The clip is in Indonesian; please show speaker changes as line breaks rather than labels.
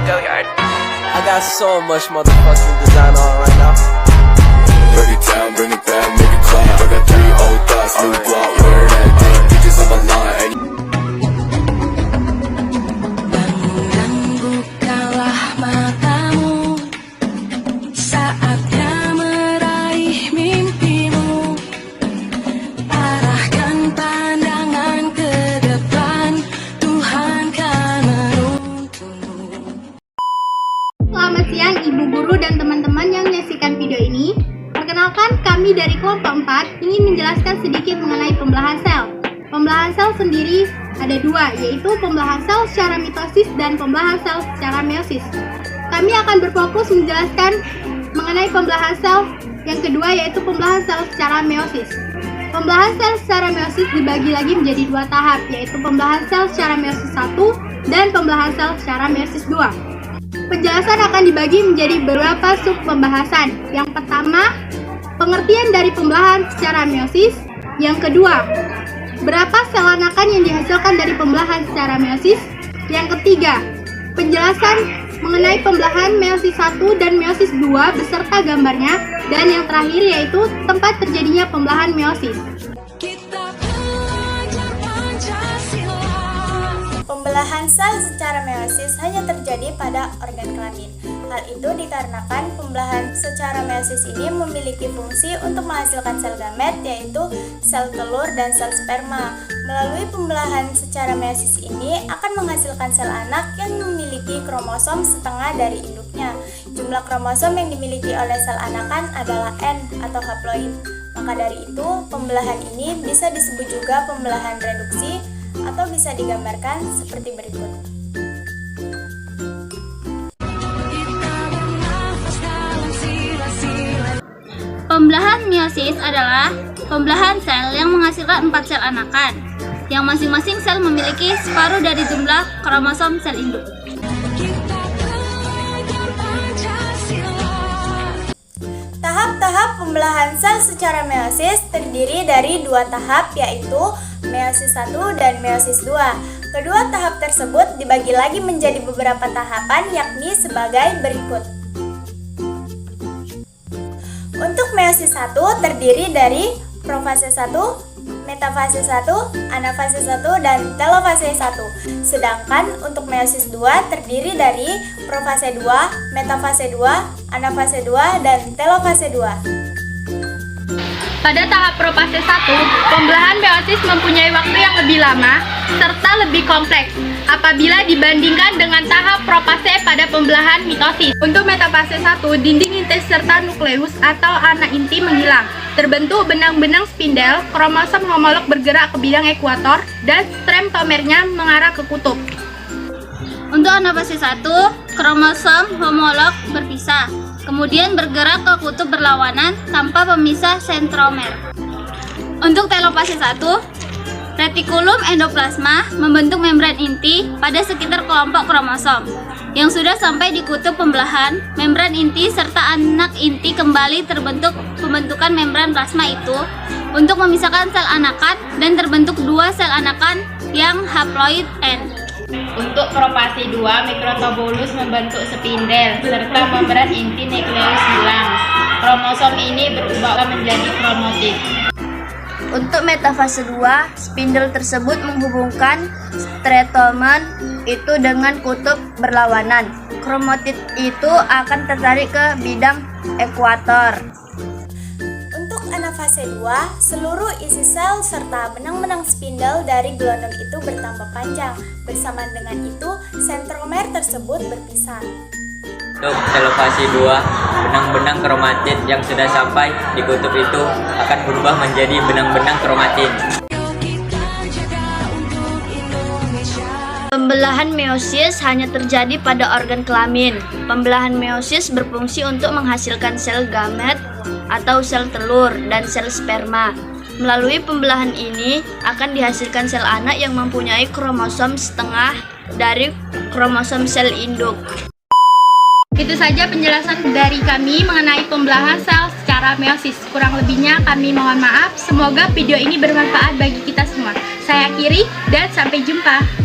I got so much motherfucking design on right now.
Break it down, bring it back, make it clap. I got 3 old thoughts, new guap, where that thing, bitches on my line.
Bukalah matamu, saatnya meraih mimpimu. Arahkan pandangan ke depan, Tuhan kan menuntunmu.
Selamat siang Ibu Guru dan teman-teman yang menyaksikan video ini. Perkenalkan, kami dari kelompok 4 ingin menjelaskan sedikit mengenai pembelahan sel. Pembelahan sel sendiri ada dua, yaitu pembelahan sel secara mitosis dan pembelahan sel secara meiosis. Kami akan berfokus menjelaskan mengenai pembelahan sel yang kedua, yaitu pembelahan sel secara meiosis. Pembelahan sel secara meiosis dibagi lagi menjadi dua tahap, yaitu pembelahan sel secara meiosis 1 dan pembelahan sel secara meiosis 2. Penjelasan akan dibagi menjadi beberapa sub pembahasan. Yang pertama, pengertian dari pembelahan secara meiosis. Yang kedua, berapa sel anakan yang dihasilkan dari pembelahan secara meiosis. Yang ketiga, penjelasan mengenai pembelahan meiosis 1 dan meiosis 2 beserta gambarnya. Dan yang terakhir yaitu tempat terjadinya pembelahan meiosis.
Kita belajar Pancasila.
Pembelahan sel secara meiosis hanya terjadi pada organ kelamin. Hal itu dikarenakan pembelahan secara meiosis ini memiliki fungsi untuk menghasilkan sel gamet, yaitu sel telur dan sel sperma. Melalui pembelahan secara meiosis ini akan menghasilkan sel anak yang memiliki kromosom setengah dari induknya. Jumlah kromosom yang dimiliki oleh sel anakan adalah N atau haploid. Maka dari itu, pembelahan ini bisa disebut juga pembelahan reduksi atau bisa digambarkan seperti berikut.
Pembelahan meiosis adalah pembelahan sel yang menghasilkan 4 sel anakan, yang masing-masing sel memiliki separuh dari jumlah kromosom sel induk.
Tahap-tahap pembelahan sel secara meiosis terdiri dari dua tahap, yaitu meiosis 1 dan meiosis 2. Kedua tahap tersebut dibagi lagi menjadi beberapa tahapan, yakni sebagai berikut. Untuk meiosis 1 terdiri dari profase 1, metafase 1, anafase 1, dan telofase 1. Sedangkan untuk meiosis 2 terdiri dari profase 2, metafase 2, anafase 2, dan telofase 2.
Pada tahap profase 1, pembelahan meiosis mempunyai waktu yang lebih lama serta lebih kompleks apabila dibandingkan dengan tahap profase pada pembelahan mitosis. Untuk metafase 1, dinding inti serta nukleus atau anak inti menghilang. Terbentuk benang-benang spindel, kromosom homolog bergerak ke bidang ekuator, dan stremtomernya mengarah ke kutub.
Untuk anafase 1, kromosom homolog berpisah, kemudian bergerak ke kutub berlawanan tanpa pemisah sentromer. Untuk telofase 1, retikulum endoplasma membentuk membran inti pada sekitar kelompok kromosom. Yang sudah sampai di kutub pembelahan, membran inti serta anak inti kembali terbentuk pembentukan membran plasma itu untuk memisahkan sel anakan dan terbentuk dua sel anakan yang haploid N.
Untuk profase 2, mikrotubulus membentuk spindel serta membran inti nukleus hilang. Kromosom ini berubah menjadi kromotid.
Untuk metafase 2, spindel tersebut menghubungkan stretomer itu dengan kutub berlawanan. Kromotid itu akan tertarik ke bidang ekuator.
Untuk anafase 2, seluruh isi sel serta benang-benang spindel dari gelondong itu bertambah panjang. Bersamaan dengan itu, sentromer tersebut berpisah.
Untuk telofase 2, benang-benang kromatid yang sudah sampai di kutub itu akan berubah menjadi benang-benang kromatin.
Pembelahan meiosis hanya terjadi pada organ kelamin. Pembelahan meiosis berfungsi untuk menghasilkan sel gamet atau sel telur dan sel sperma. Melalui pembelahan ini akan dihasilkan sel anak yang mempunyai kromosom setengah dari kromosom sel induk.
Itu saja penjelasan dari kami mengenai pembelahan sel secara meiosis. Kurang lebihnya kami mohon maaf. Semoga video ini bermanfaat bagi kita semua. Saya akhiri dan sampai jumpa.